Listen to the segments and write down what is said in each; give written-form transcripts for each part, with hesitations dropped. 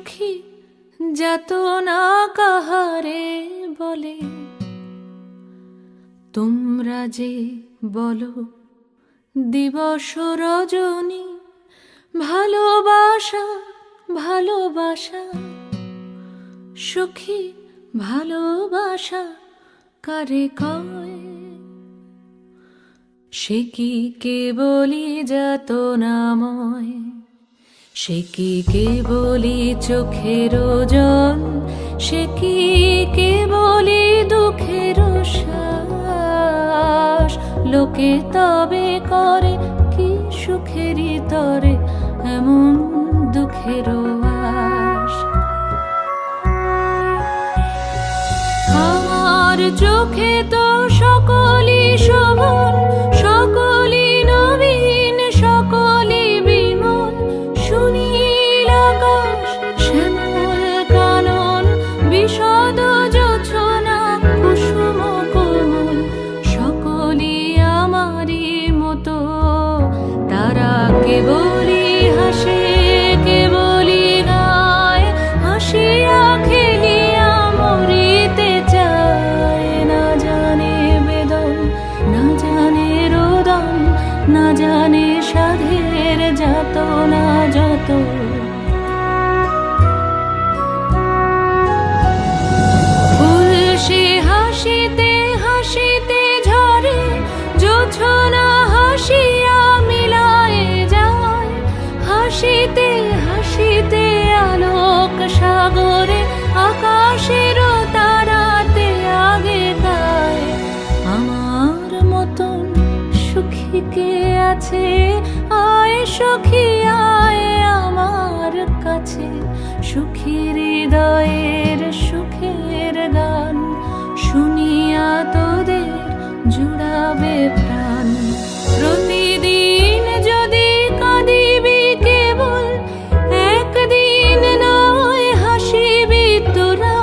সুখী যাতনা কাহারে বলে। তোমরা যে বলো দিবস রজনী, ভালোবাসা ভালোবাসা, সুখী ভালোবাসা কারে কয়? সে কি কেবলি যাতনাময়, সে কি কেবলি চোখের জল, সে কি কেবলি দুঃখের শ্বাস? লোকে তবে করে কি সুখেরই তরে এমন দুঃখের আশ? আমার চোখে তো সকলই শোভন, সকলই নবীন, সকলই বিমল, সুনীল আকাশ, শ্যামল কানন, বিশদ জোছনা, কুসুম কোমল, সকলই আমারই মতো। তারা কেবলই হাসে, কেবলই গায়, হাসিয়া খেলিয়া মরিতে চায়। না জানে বেদন, না জানে রোদন, না জানে সাধের যাতনা যত। ফুল সে হাসিতে হাসিতে ঝরে, জোছনা হাসিয়া মিলায় যায়। হাসিতে হাসিতে আলোক সাগরে, আকাশের তারাতে আগে গায়। আমার মতন সুখী কে আছে? আয় সখী আয় আমার কাছে, সুখী হৃদয়ের সুখের গান শুনিয়া তোদের জুড়াবে প্রাণ। প্রতিদিন যদি কাঁদিবি কেবল, একদিন নয় হাসিবি তোরা,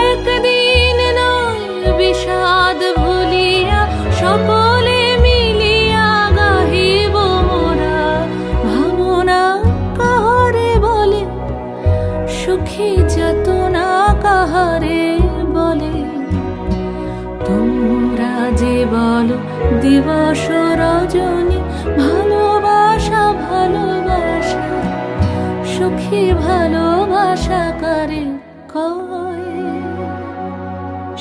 একদিন নয় বিষাদ ভুলিয়া সকলে মিলিয়া গাহিব মোরা। ভাবনা কাহারে বলে, সুখী যাতনা কাহারে বলে? তোমরা যে বলো দিবস রজনী, ভালোবাসা ভালোবাসা, সুখী ভালোবাসা কারে কয়?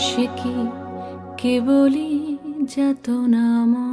সে কি কেবলি যাতনাময়?